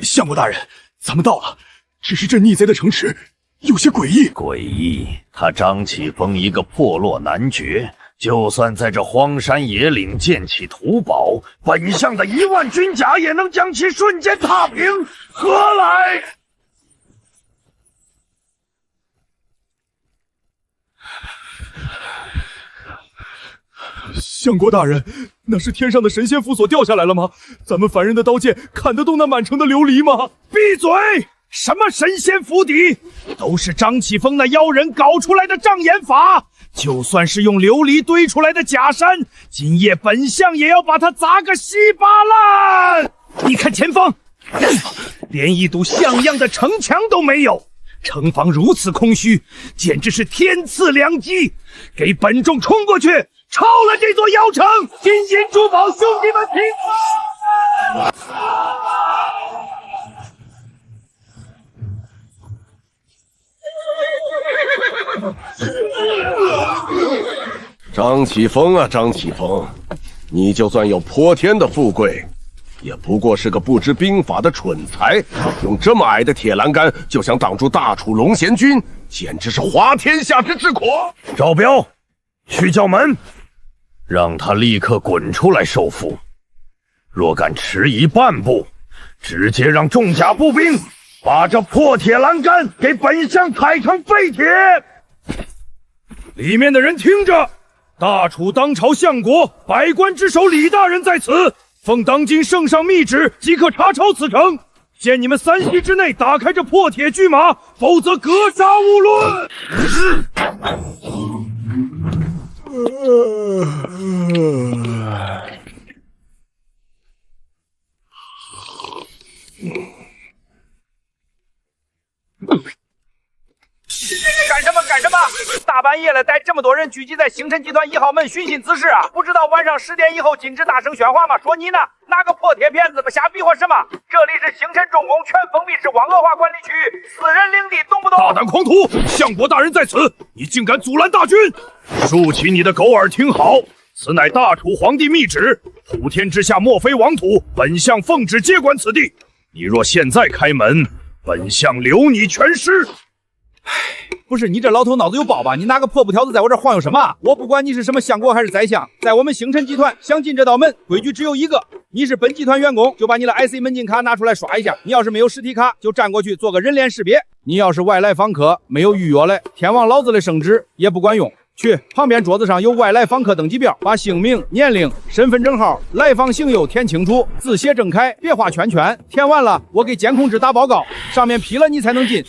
相国大人，咱们到了，只是这逆贼的城池有些诡异。诡异？他张启峰一个破落男爵，就算在这荒山野岭建起土堡，本相的1万军甲也能将其瞬间踏平，何来？相国大人，那是天上的神仙符所掉下来了吗？咱们凡人的刀剑砍得动那满城的琉璃吗？闭嘴！什么神仙府邸，都是张启峰那妖人搞出来的障眼法。就算是用琉璃堆出来的假山，今夜本相也要把它砸个稀巴烂。你看前方，连一堵像样的城墙都没有，城防如此空虚，简直是天赐良机。给本众冲过去，抄了这座妖城！金银珠宝，兄弟们听话！张启峰啊，张启峰，你就算有泼天的富贵，也不过是个不知兵法的蠢材。用这么矮的铁栏杆就想挡住大楚龙贤军，简直是滑天下之至国！赵彪，去叫门，让他立刻滚出来受缚。若敢迟疑半步，直接让重甲步兵把这破铁栏杆给本相踩成废铁！里面的人听着，大楚当朝相国，百官之首李大人在此，奉当今圣上密旨，即刻查抄此城。限你们3息之内打开这破铁巨马，否则格杀勿论。干什么？大半夜了，带这么多人聚集在星辰集团1号门寻衅滋事啊！不知道晚上10点以后禁止大声喧哗吗？说你呢，拿个破铁片子吧，瞎比划什么？这里是星辰重工全封闭式网络化管理区域，私人领地，懂不懂？大胆狂徒！相国大人在此，你竟敢阻拦大军！竖起你的狗耳听好，此乃大楚皇帝密旨，普天之下莫非王土，本相奉旨接管此地。你若现在开门，本相留你全尸。不是你这老头脑子有包吧？你拿个破布条子在我这晃悠什么？我不管你是什么相国还是宰相，在我们星辰集团想进这道门，规矩只有一个：你是本集团员工，就把你的 IC 门禁卡拿出来刷一下；你要是没有实体卡，就站过去做个人脸识别；你要是外来访客，没有预约的，天王老子的圣旨也不管用。去旁边桌子上有外来访客登记表，把姓名、年龄、身份证号、来访姓友填清楚，字写正开，别画圈圈。填完了，我给监控室打报告，上面批了你才能进。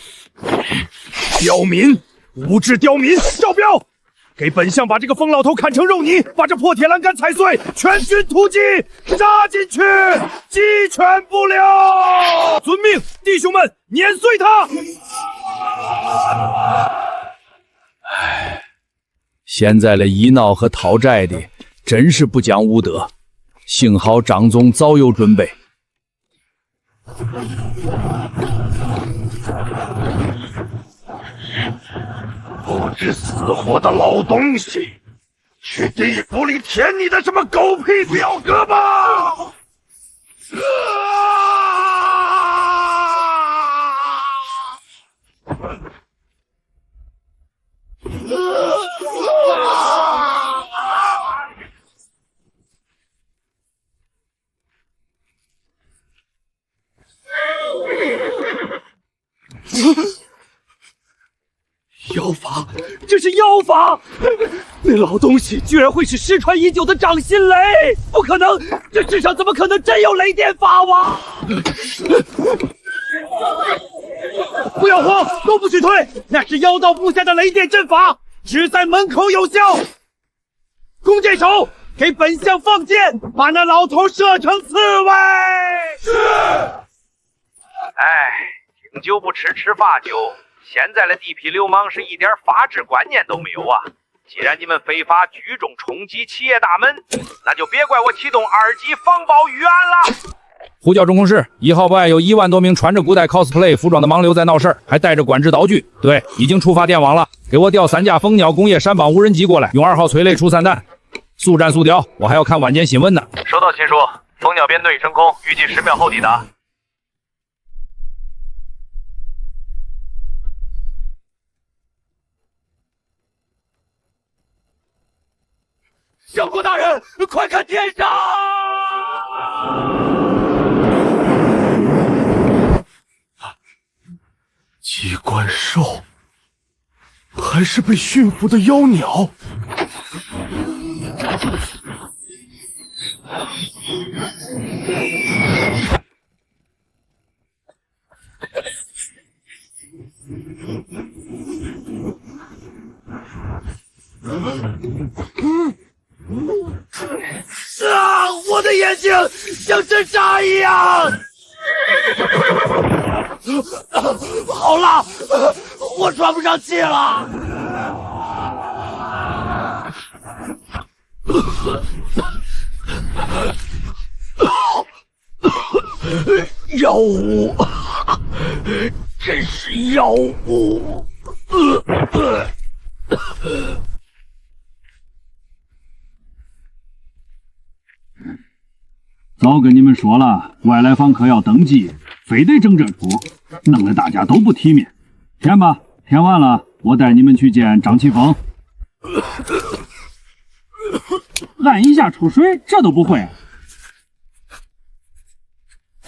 刁民，无知刁民！赵彪，给本相把这个疯老头砍成肉泥，把这破铁栏杆踩碎，全军突击，杀进去，鸡犬不留！遵命，弟兄们，碾碎他！现在的医闹和讨债的真是不讲武德，幸好张总早有准备。不知死活的老东西，去地府里填你的什么狗屁表格吧！妖法，这是妖法！那老东西居然会是失传已久的掌心雷！不可能，这世上怎么可能真有雷电法王？不要慌，都不许退！那是妖道部下的雷电阵法，只在门口有效。弓箭手，给本相放箭，把那老头射成刺猬！是。哎，敬酒不吃吃罚酒。现在的地痞流氓是一点法治观念都没有啊！既然你们非法聚众冲击企业大门，那就别怪我启动2级防暴预案了。呼叫中控室，1号办有1万多名穿着古代 cosplay 服装的盲流在闹事儿，还带着管制道具。对，已经触发电网了，给给我调3架蜂鸟工业山绑无人机过来，用2号催泪除散弹，速战速调。我还要看晚间新闻呢。收到，秦叔。蜂鸟编队已升空，预计10秒后抵达。相国大人，快看天上！机关兽，还是被驯服的妖鸟？啊！我的眼睛像针扎一样！好辣，我喘不上气了。妖物，真是妖物！早跟你们说了，外来访客要登记，非得整这出，弄得大家都不体面。填吧，填完了，我带你们去见张启峰。按一下出水，这都不会，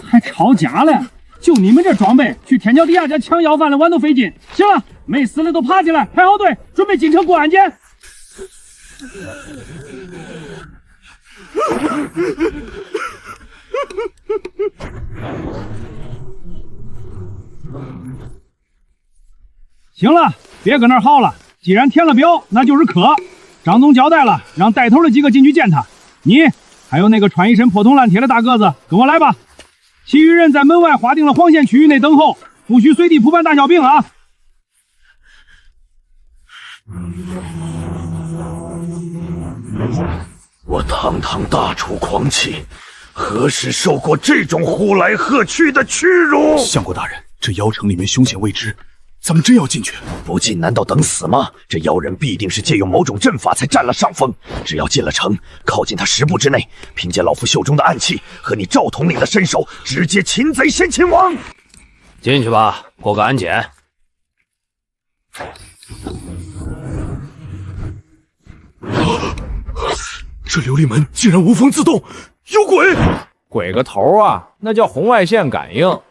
还抄家了？就你们这装备，去天桥底下抢要饭的碗都费劲。行了，没死的都爬起来，排好队，准备进城过安检。行了，别搁那儿耗了。既然填了表，那就是客。张总交代了，让带头的几个进去见他。你还有那个穿一身破铜烂铁的大个子，跟我来吧。其余人在门外划定了黄线区域内等候，不许随地铺办大小病啊！我堂堂大楚狂气，何时受过这种呼来喝去的屈辱？相国大人，这妖城里面凶险未知，咱们真要进去？不进难道等死吗？这妖人必定是借用某种阵法才占了上风。只要进了城，靠近他10步之内，凭借老夫袖中的暗器和你赵统领的身手，直接擒贼先擒王。进去吧，过个安检。这琉璃门竟然无风自动，有鬼！鬼个头啊！那叫红外线感应。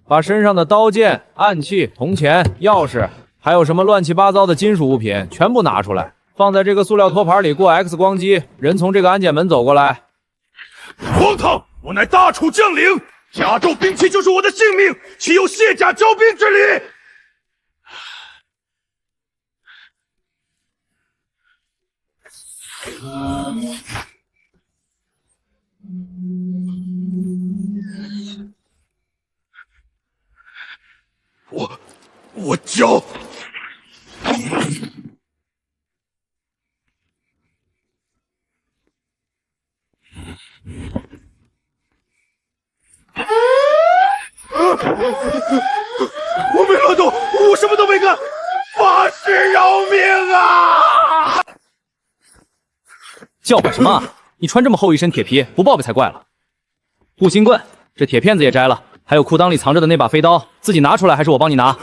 把身上的刀剑、暗器、铜钱、钥匙，还有什么乱七八糟的金属物品，全部拿出来，放在这个塑料托盘里过 X 光机。人从这个安检门走过来。荒唐！我乃大楚将领，甲胄兵器就是我的性命，岂有卸甲交兵之理？我交。我没乱动，我什么都没干，发誓饶命啊！叫唤什么？你穿这么厚一身铁皮，不报备才怪了。护心棍，这铁片子也摘了，还有裤裆里藏着的那把飞刀，自己拿出来还是我帮你拿？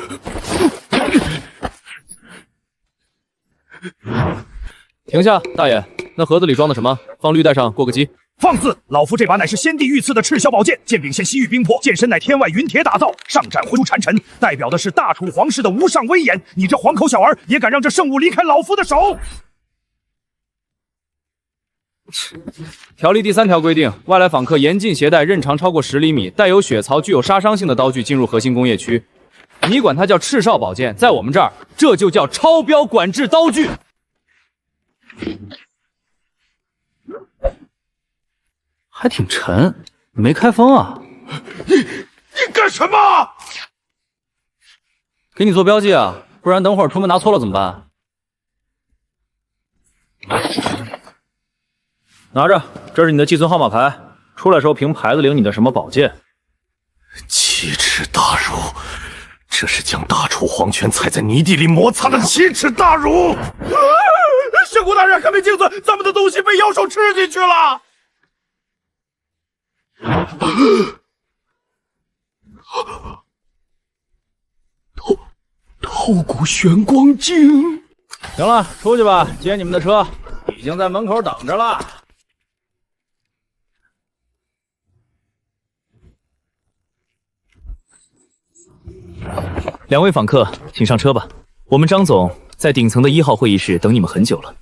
停下，大爷，那盒子里装的什么？放绿带上过个机。放肆！老夫这把乃是先帝御赐的赤霄宝剑，剑柄现西域冰魄，剑身乃天外云铁打造，上斩挥出缠尘，代表的是大楚皇室的无上威严。你这黄口小儿也敢让这圣物离开老夫的手？条例第3条规定，外来访客严禁携带刃长超过10厘米、带有血槽、具有杀伤性的刀具进入核心工业区。你管它叫赤少宝剑，在我们这儿这就叫超标管制刀具。还挺沉，没开封啊？你干什么？给你做标记啊，不然等会儿出门拿错了怎么办？拿着，这是你的寄存号码牌，出来时候凭牌子领你的什么宝剑。奇耻大辱，这这是将大楚皇权踩在泥地里摩擦的奇耻大辱！相国大人，看没镜子，咱们的东西被妖兽吃进去了！透骨玄光镜。行了，出去吧，接你们的车已经在门口等着了。两位访客，请上车吧。我们张总在顶层的1号会议室等你们很久了。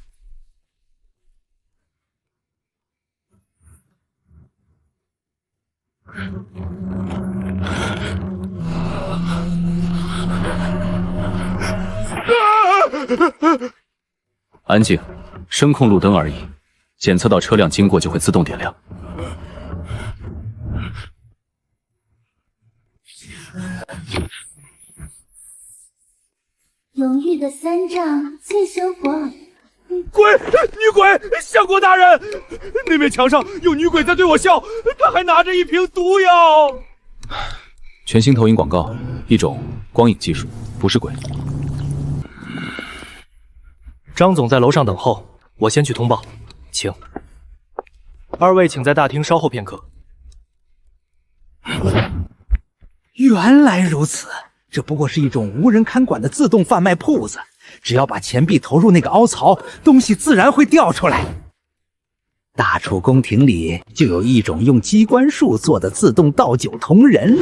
安静，声控路灯而已，检测到车辆经过就会自动点亮。荣誉的3丈最收获。鬼，女鬼，相国大人，那面墙上有女鬼在对我笑，她还拿着一瓶毒药。全新投影广告，一种光影技术，不是鬼。张总在楼上等候，我先去通报，请。二位请在大厅稍后片刻。原来如此，这不过是一种无人看管的自动贩卖铺子，只要把钱币投入那个凹槽，东西自然会掉出来。大楚宫廷里就有一种用机关术做的自动倒酒铜人。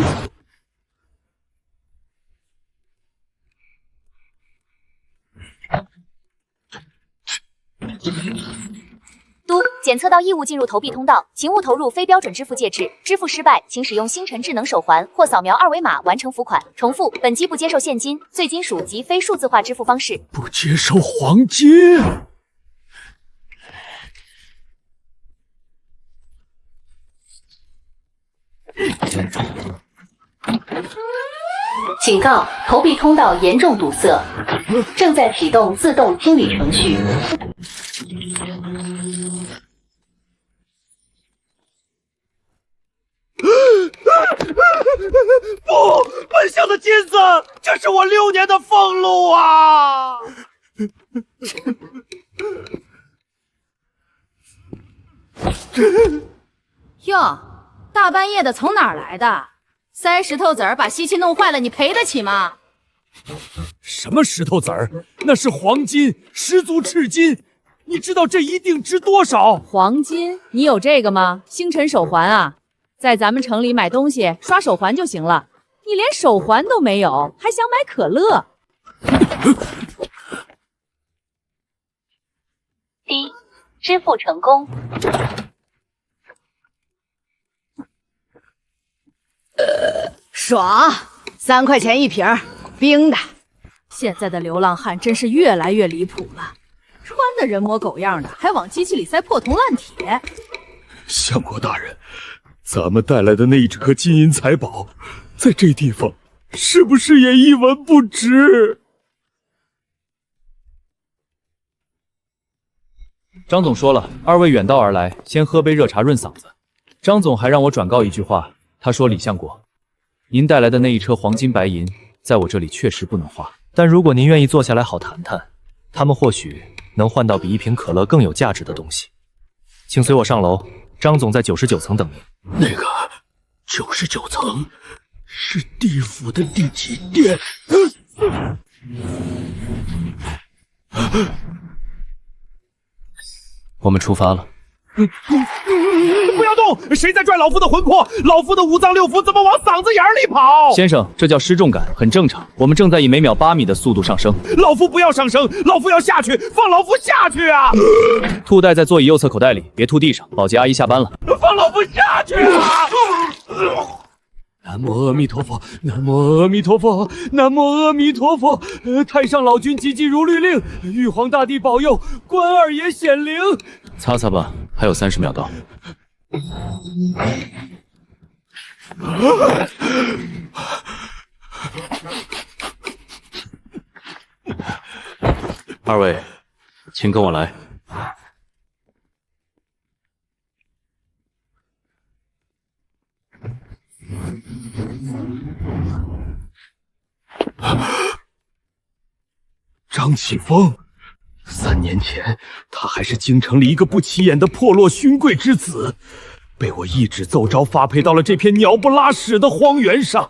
嘟，检测到异物进入投币通道，请勿投入非标准支付介质。支付失败，请使用星辰智能手环或扫描2维码完成付款。重复，本机不接受现金、碎金属及非数字化支付方式。不接受黄金。警告：投币通道严重堵塞，正在启动自动清理程序。不，本相的金子，这是我6年的俸禄啊！哟，大半夜的从哪儿来的？塞石头子儿把吸气弄坏了，你赔得起吗？什么石头子儿？那是黄金，十足赤金。你知道这一定值多少？黄金？你有这个吗？星辰手环啊，在咱们城里买东西刷手环就行了。你连手环都没有，还想买可乐？滴，支付成功。爽，3块钱一瓶，冰的。现在的流浪汉真是越来越离谱了，穿的人模狗样的，还往机器里塞破铜烂铁。相国大人，咱们带来的那一颗金银财宝，在这地方是不是也一文不值？张总说了，二位远道而来，先喝杯热茶润嗓子。张总还让我转告一句话，他说：“李相国，您带来的那一车黄金白银，在我这里确实不能花。但如果您愿意坐下来好谈谈，他们或许能换到比一瓶可乐更有价值的东西。请随我上楼，张总在99层等您。”那个99层是地府的第几殿？我们出发了。不要动！谁在拽老夫的魂魄？老夫的5脏6腑怎么往嗓子眼里跑？先生，这叫失重感，很正常。我们正在以每秒8米的速度上升。老夫不要上升，老夫要下去，放老夫下去啊！吐袋在座椅右侧口袋里，别吐地上。保洁阿姨下班了，放老夫下去啊！南无阿弥陀佛，南无阿弥陀佛，南无阿弥陀佛。太上老君急急如律令，玉皇大帝保佑，关二爷显灵。擦擦吧，还有30秒到。二位，请跟我来。张启峰，3年前他还是京城里一个不起眼的破落勋贵之子，被我一纸奏招发配到了这片鸟不拉屎的荒原上。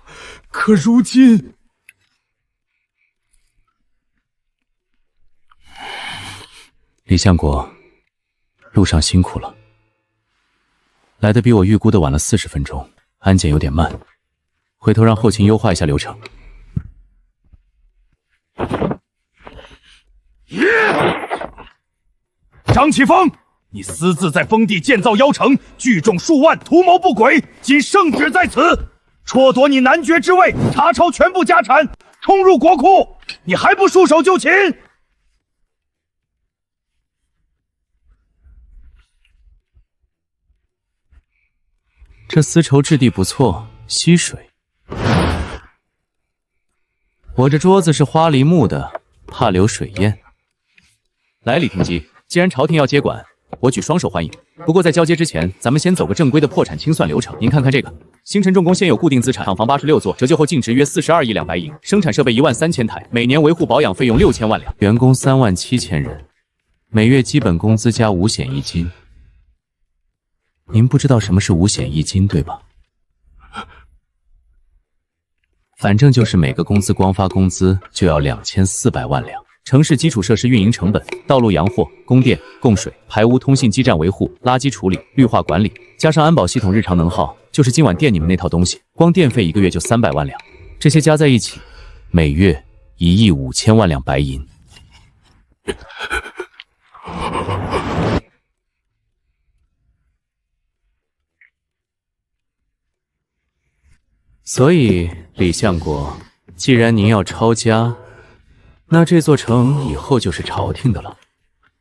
可如今，李相国，路上辛苦了，来的比我预估的晚了40分钟，安检有点慢，回头让后勤优化一下流程。张启峰，你私自在封地建造妖城，聚众数万，图谋不轨，今圣旨在此，辍夺你男爵之位，查抄全部家产，冲入国库，你还不束手就擒？这丝绸质地不错，吸水。我这桌子是花梨木的，怕流水烟。来，李廷基，既然朝廷要接管，我举双手欢迎。不过在交接之前，咱们先走个正规的破产清算流程。您看看这个，星辰重工现有固定资产厂房86座，折旧后净值约42亿两白银，生产设备13000台，每年维护保养费用6000万两，员工37000人，每月基本工资加五险一金。您不知道什么是五险一金，对吧？反正就是每个公司光发工资就要2400万两。城市基础设施运营成本、道路洋货、供电、供水、排污、通信基站维护、垃圾处理、绿化管理，加上安保系统日常能耗，就是今晚电你们那套东西，光电费1个月就300万两，这些加在一起，每月1亿5千万两白银。所以，李相国，既然您要抄家，那这座城以后就是朝廷的了。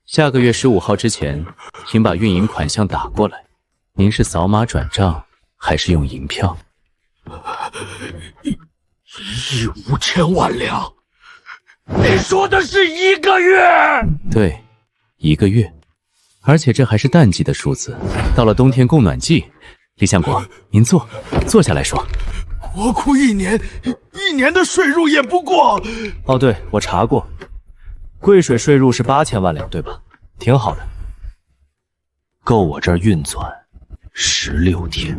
下个月15号之前，请把运营款项打过来。您是扫码转账，还是用银票？1亿5千万两？你说的是1个月？对，1个月。而且这还是淡季的数字，到了冬天供暖季。李相国，您坐下来说。国库一年的税入也不过……哦，对，我查过，贵水税入是8000万两，对吧？挺好的，够我这儿运转16天。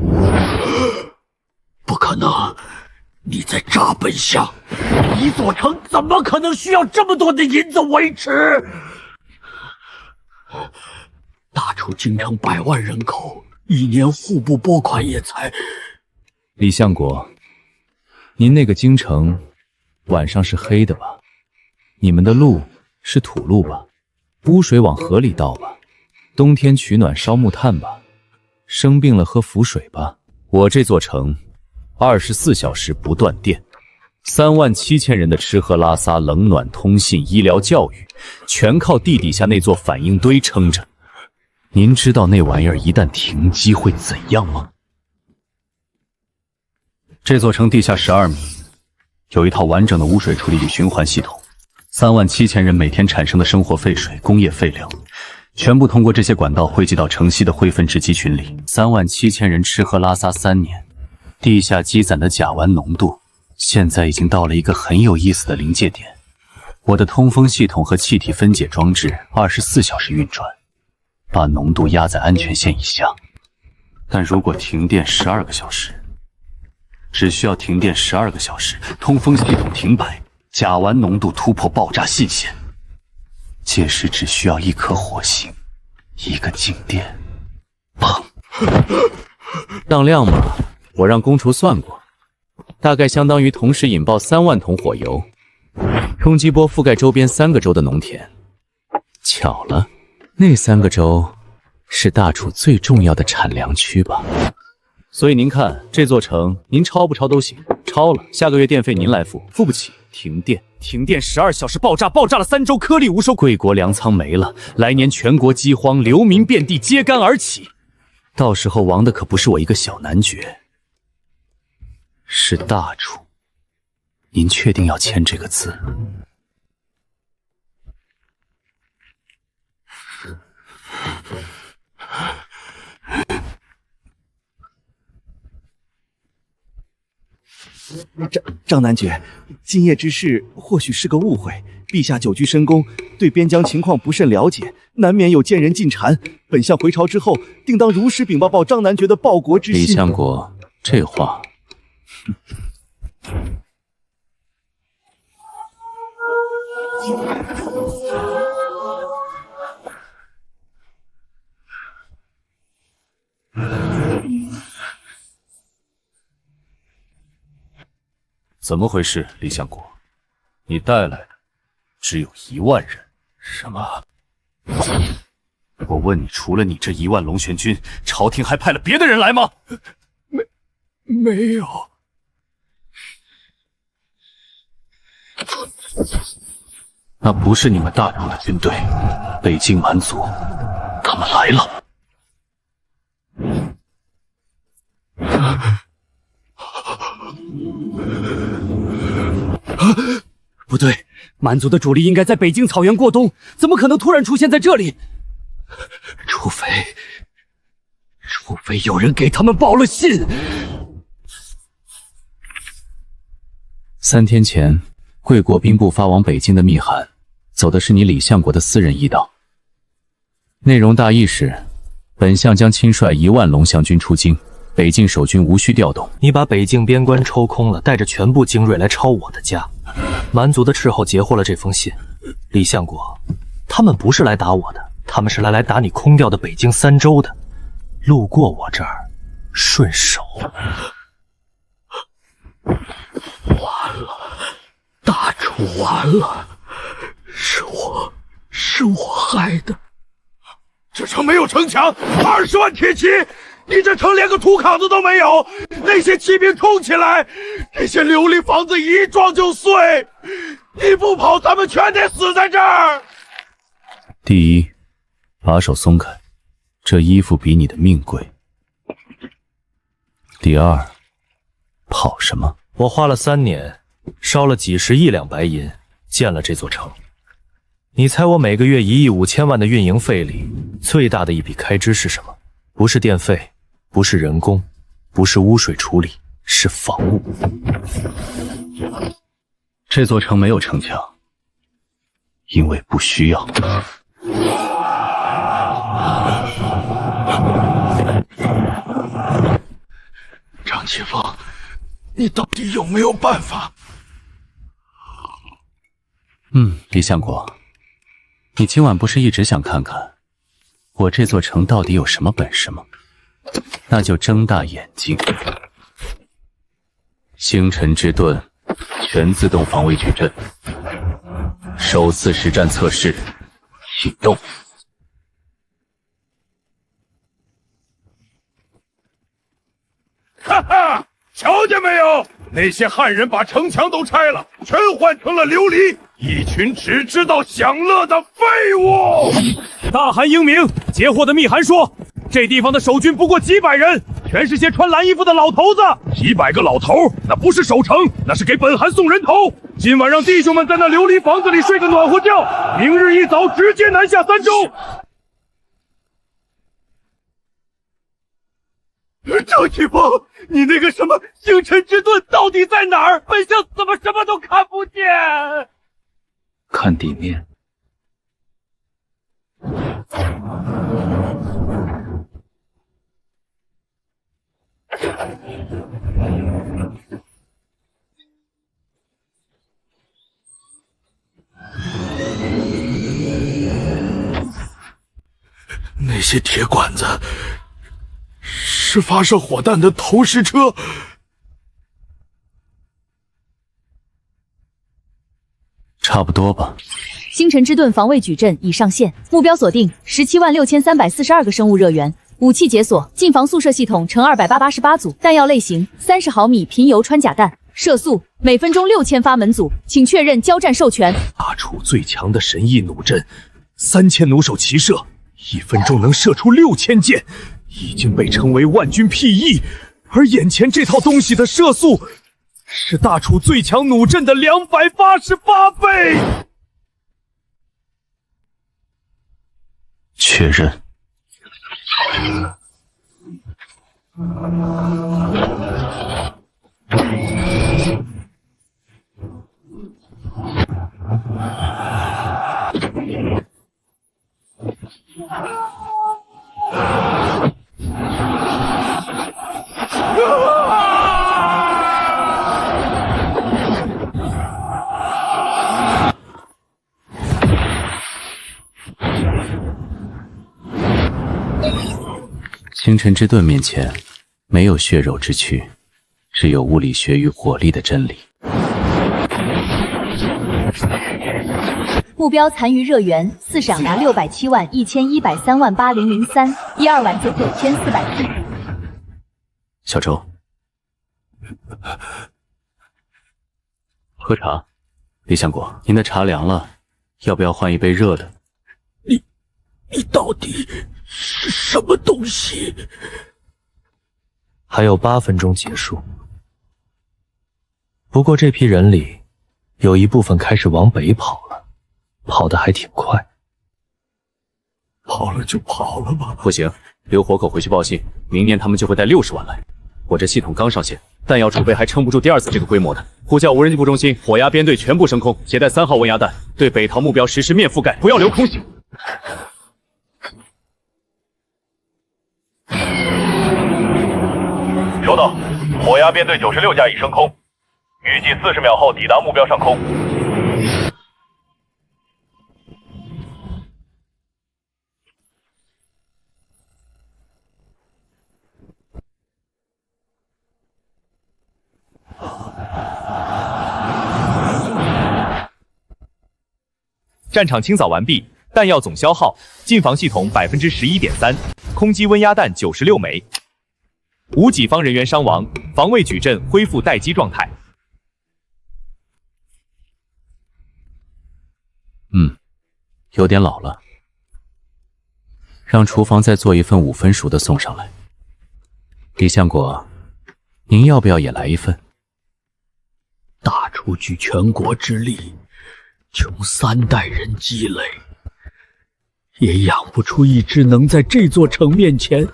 不可能！你在诈本相！一座城怎么可能需要这么多的银子维持？大楚京城100万人口，一年户部拨款也才……李相国。您那个京城晚上是黑的吧？你们的路是土路吧？污水往河里倒吧？冬天取暖烧木炭吧？生病了喝符水吧？我这座城24小时不断电，37000人的吃喝拉撒、冷暖、通信、医疗、教育，全靠地底下那座反应堆撑着。您知道那玩意儿一旦停机会怎样吗？这座城地下12米，有一套完整的污水处理与循环系统，37000人每天产生的生活废水、工业废料，全部通过这些管道汇集到城西的灰分制机群里。37000人吃喝拉撒3年，地下积攒的甲烷浓度，现在已经到了一个很有意思的临界点。我的通风系统和气体分解装置24小时运转，把浓度压在安全线以下。但如果停电12个小时，只需要停电12个小时，通风系统停摆，甲烷浓度突破爆炸信线，届时只需要一颗火星，一个静电，砰！当量嘛，我让公厨算过，大概相当于同时引爆3万桶火油，冲击波覆盖周边3个州的农田。巧了，那3个州是大楚最重要的产粮区吧？所以您看，这座城您抄不抄都行，抄了下个月电费您来付，付不起停电12小时爆炸了3周，颗粒无收，贵国粮仓没了，来年全国饥荒，流民遍地，揭竿而起，到时候亡的可不是我一个小男爵，是大楚。您确定要签这个字？张男爵，今夜之事或许是个误会，陛下久居深宫，对边疆情况不甚了解，难免有见人进谗。本相回朝之后，定当如实禀报张男爵的报国之心。李相国，这话，怎么回事，李相国？你带来的只有1万人。什么？我问你，除了你这1万龙玄军，朝廷还派了别的人来吗？没有。那不是你们大楚的军队，北境蛮族，他们来了。不对，蛮族的主力应该在北京草原过冬，怎么可能突然出现在这里？除非有人给他们报了信。3天前，贵国兵部发往北京的密函，走的是你李相国的私人驿道。内容大意是，本相将亲率1万龙翔军出京，北境守军无需调动。你把北境边关抽空了，带着全部精锐来抄我的家。蛮族的斥候截获了这封信，李相国，他们不是来打我的，他们是来打你空掉的北境3州的，路过我这儿，顺手。完了，大楚完了，是我害的。这城没有城墙，20万铁骑，你这城连个土岗子都没有，那些骑兵冲起来，这些琉璃房子一撞就碎，你不跑，咱们全得死在这儿。第一，把手松开，这衣服比你的命贵。第二，跑什么？我花了3年，烧了几十亿两白银，建了这座城。你猜我每个月1亿5千万的运营费里，最大的一笔开支是什么？不是电费，不是人工，不是污水处理，是房屋。这座城没有城墙，因为不需要。张启峰，你到底有没有办法？李相国，你今晚不是一直想看看我这座城到底有什么本事吗？那就睁大眼睛。星辰之盾全自动防卫矩阵，首次实战测试启动。哈哈，瞧见没有？那些汉人把城墙都拆了，全换成了琉璃，一群只知道享乐的废物！大汗英明，截获的密函说，这地方的守军不过几百人，全是些穿蓝衣服的老头子。几百个老头，那不是守城，那是给本汗送人头。今晚让弟兄们在那琉璃房子里睡个暖和觉，明日一早直接南下3州。张启峰，你那个什么星辰之盾到底在哪儿？本相怎么什么都看不见？看地面。那些铁管子是发射火弹的投石车。差不多吧。星辰之盾防卫矩阵已上线，目标锁定176342个生物热源，武器解锁近防速射系统乘288组，弹药类型30毫米贫铀穿甲弹，射速每分钟6000发门阻，请确认交战授权。大楚最强的神翼弩阵，3000弩手齐射，1分钟能射出6000箭，已经被称为万军裨翼。而眼前这套东西的射速是大楚最强弩阵的288倍。确认。星辰之盾面前，没有血肉之躯，只有物理学与火力的真理。目标残余热源4赏达60711138003，12晚间9440。小周，喝茶。李相国，您的茶凉了，要不要换一杯热的？你到底是什么东西？还有8分钟结束。不过这批人里，有一部分开始往北跑了，跑得还挺快。跑了就跑了吧。不行，留活口回去报信，明年他们就会带60万来。我这系统刚上线，弹药储备还撑不住第2次这个规模的。呼叫无人机部中心，火压编队全部升空，携带3号温压弹，对北塘目标实施面覆盖，不要留空隙。收到，火压编队96架已升空，预计40秒后抵达目标上空。战场清扫完毕，弹药总消耗：近防系统11.3%，空机温压弹96枚。无己方人员伤亡，防卫矩阵恢复待机状态。有点老了，让厨房再做一份5分熟的送上来。李相国，您要不要也来一份？大厨举全国之力，穷3代人积累，也养不出一支能在这座城面前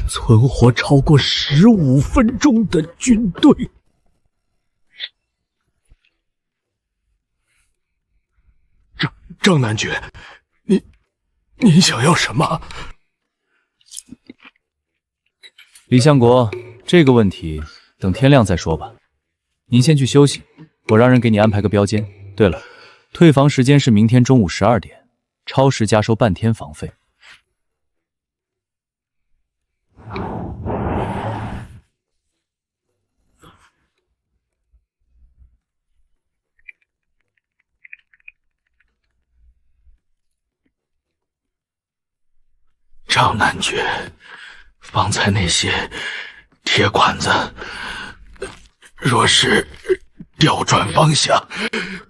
存活超过15分钟的军队。张男爵，您想要什么？李相国，这个问题等天亮再说吧。您先去休息，我让人给你安排个标间。对了，退房时间是明天中午12点，超时加收半天房费。张男爵，方才那些铁管子，若是调转方向，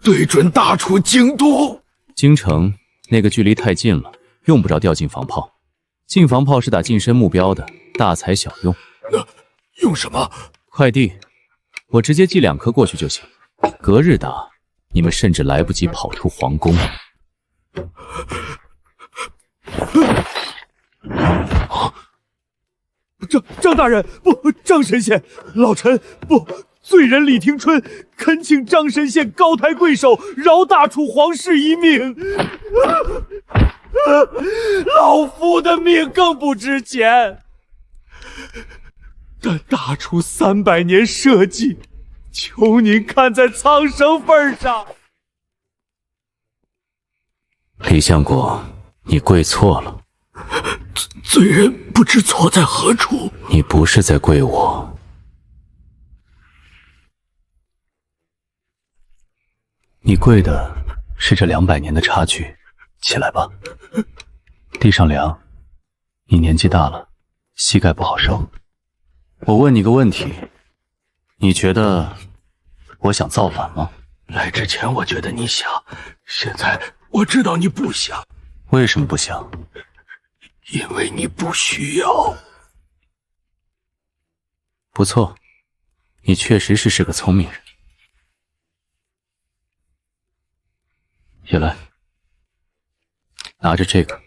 对准大厨京都。京城那个距离太近了，用不着调近防炮。近防炮是打近身目标的，大材小用。那用什么？快递，我直接寄2颗过去就行。隔日打，你们甚至来不及跑出皇宫。张大人，不，张神仙，老臣不，罪人李廷春恳请张神仙高抬贵手，饶大楚皇室一命。老夫的命更不值钱，但大楚300年社稷，求您看在苍生份上。李相国，你跪错了。罪人不知错在何处。你不是在跪我，你跪的是这200年的差距。起来吧，地上凉，你年纪大了，膝盖不好受。我问你个问题，你觉得我想造反吗？来之前我觉得你想，现在我知道你不想。为什么不想？因为你不需要。不错，你确实是个聪明人。也来，拿着这个。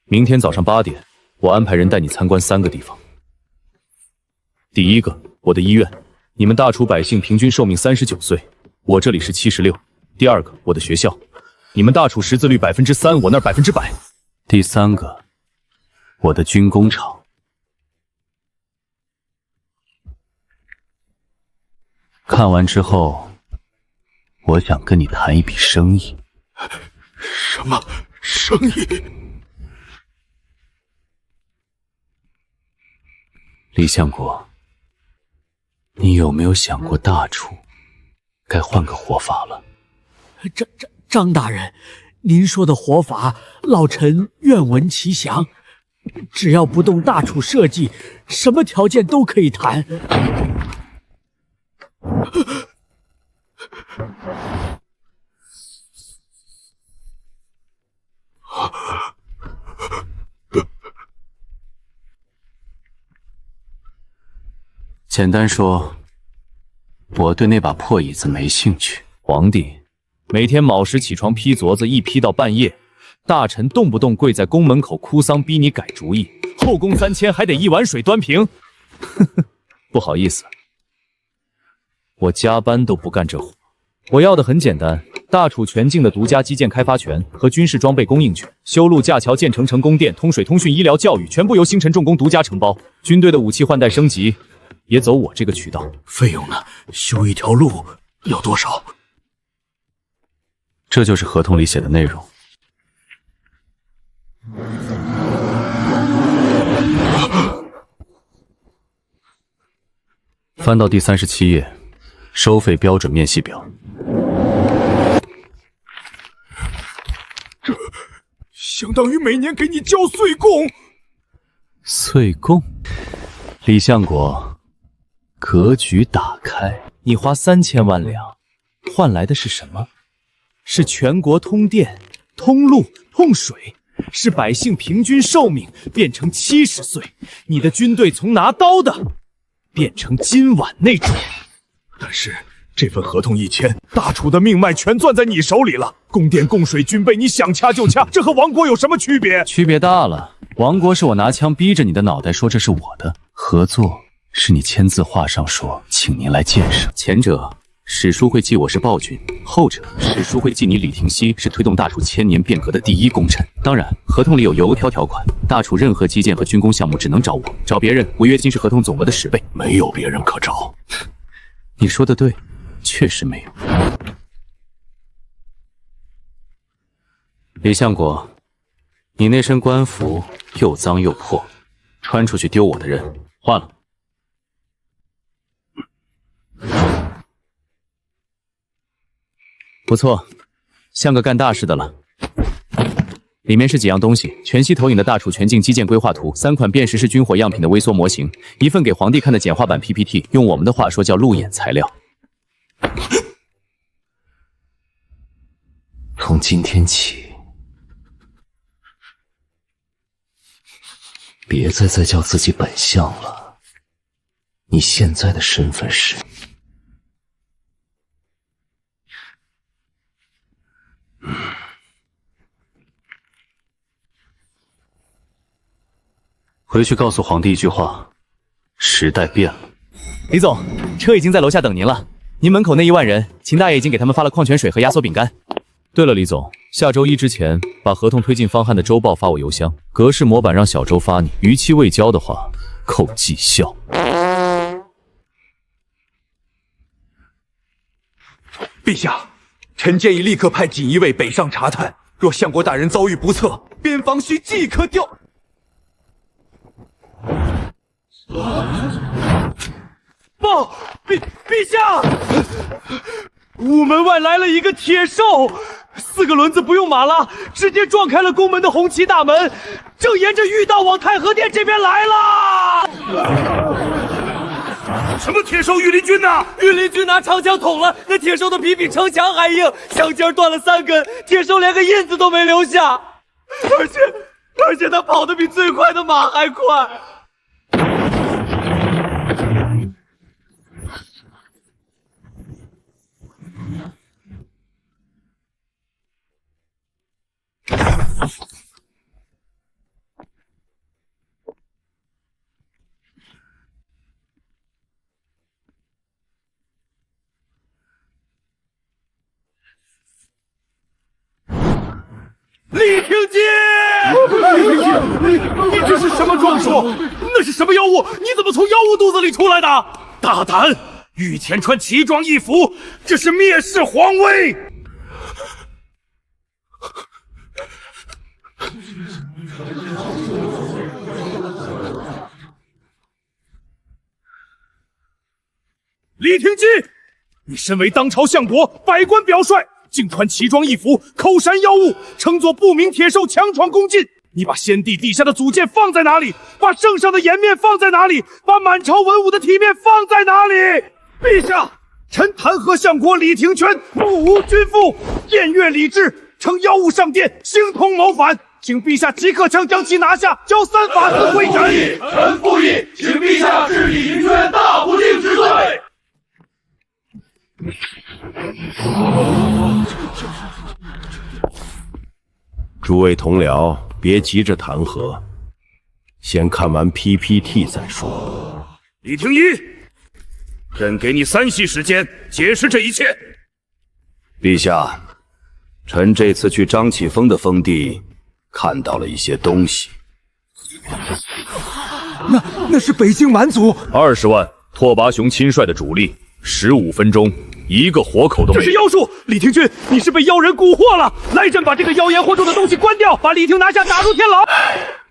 明天早上8点，我安排人带你参观3个地方。第一个，我的医院，你们大楚百姓平均寿命39岁，我这里是76。第二个，我的学校，你们大楚识字率3%，我那儿100%。第三个，我的军工厂。看完之后，我想跟你谈一笔生意。什么生意？李相国，你有没有想过大楚该换个活法了？张大人，您说的活法，老臣愿闻其详。只要不动大楚社稷，什么条件都可以谈。简单说，我对那把破椅子没兴趣。皇帝每天卯时起床批镯子，一批到半夜，大臣动不动跪在宫门口哭丧，逼你改主意，后宫3000还得一碗水端平。不好意思，我加班都不干这活。我要的很简单，大楚全境的独家基建开发权和军事装备供应权，修路架桥、建城城、供电、通水、通讯、医疗、教育，全部由星辰重工独家承包。军队的武器换代升级也走我这个渠道。费用呢？修一条路要多少？这就是合同里写的内容。翻到第37页，收费标准面细表。这相当于每年给你交岁贡。岁贡？李相国，格局打开。你花3000万两，换来的是什么？是全国通电、通路、通水，是百姓平均寿命变成70岁。你的军队从拿刀的变成今晚那种。但是这份合同一签，大楚的命脉全攥在你手里了，供电供水军备你想掐就掐，这和亡国有什么区别？区别大了。亡国是我拿枪逼着你的脑袋说这是我的，合作是你签字画上说请您来建设。前者史书会记我是暴君，后者史书会记你李廷锡是推动大楚千年变革的第一功臣。当然，合同里有邮条条款，大楚任何基建和军工项目只能找我，找别人违约金是合同总额的10倍。没有别人可找。你说的对，确实没有。李相国，你那身官服又脏又破，穿出去丢我的人，换了。不错，像个干大事的了。里面是几样东西：全息投影的大楚全境基建规划图，3款辨识式军火样品的微缩模型，一份给皇帝看的简化版 PPT， 用我们的话说叫路演材料。从今天起，别再叫自己本相了，你现在的身份是……回去告诉皇帝一句话：时代变了。李总，车已经在楼下等您了。您门口那1万人，秦大爷已经给他们发了矿泉水和压缩饼干。对了，李总，下周1之前把合同推进方案的周报发我邮箱，格式模板让小周发你，逾期未交的话扣绩效。陛下，臣建议立刻派锦衣卫北上查探，若相国大人遭遇不测，边防需即刻调。报，陛下，午门外来了一个铁兽，4个轮子不用马拉，直接撞开了宫门的红旗大门，正沿着御道往太和殿这边来了。什么铁兽御林军呐？御林军拿长枪捅了，那铁兽的皮比城墙还硬，枪尖断了3根，铁兽连个印子都没留下，而且他跑得比最快的马还快。李廷基，你这是什么装束？那是什么妖物？你怎么从妖物肚子里出来的？大胆！御前穿奇装异服，这是蔑视皇威！李廷基，你身为当朝相国，百官表率，竟穿奇装异服，口山妖物，称作不明铁兽强闯宫进。你把先帝地下的祖剑放在哪里？把圣上的颜面放在哪里？把满朝文武的体面放在哪里？陛下，臣弹劾相国李廷权目无君父，僭越礼制，称妖物上殿，形同谋反。请陛下即刻将其拿下，交三法司会审。臣复议，请陛下治李廷权大不敬之罪。诸位同僚，别急着弹劾，先看完 PPT 再说。李廷一，朕给你3息时间解释这一切。陛下，臣这次去张启峰的封地，看到了一些东西。那是北京蛮族，20万拓跋雄亲率的主力，15分钟一个活口都没有。这是妖术！李廷君，你是被妖人蛊惑了！来人，把这个妖言惑众的东西关掉，把李廷拿下，打入天牢！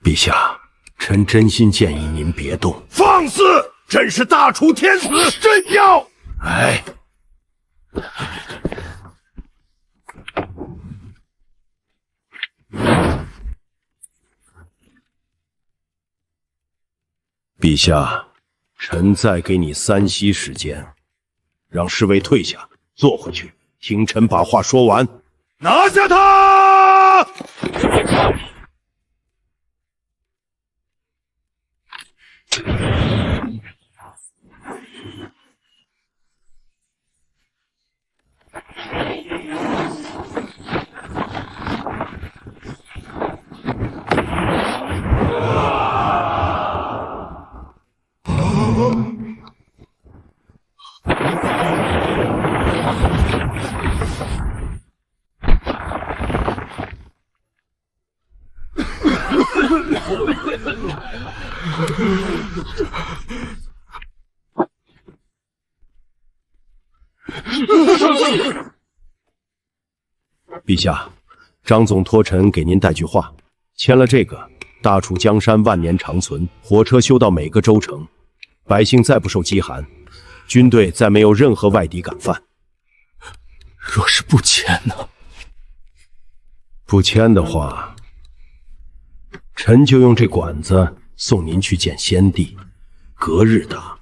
陛下，臣真心建议您别动。放肆！朕是大楚天子，朕要！哎，陛下，臣再给你3息时间，让侍卫退下，坐回去，听臣把话说完。拿下他！陛下，张总托臣给您带句话，签了这个，大楚江山万年长存，火车修到每个州城，百姓再不受饥寒，军队再没有任何外敌敢犯。若是不签呢？不签的话，臣就用这管子送您去见先帝，隔日打。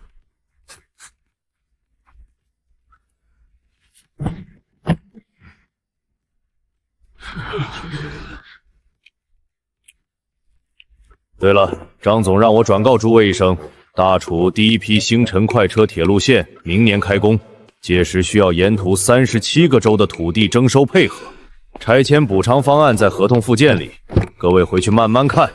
对了，张总让我转告诸位一声，大楚第一批星辰快车铁路线明年开工，届时需要沿途37个州的土地征收配合，拆迁补偿方案在合同附件里，各位回去慢慢看，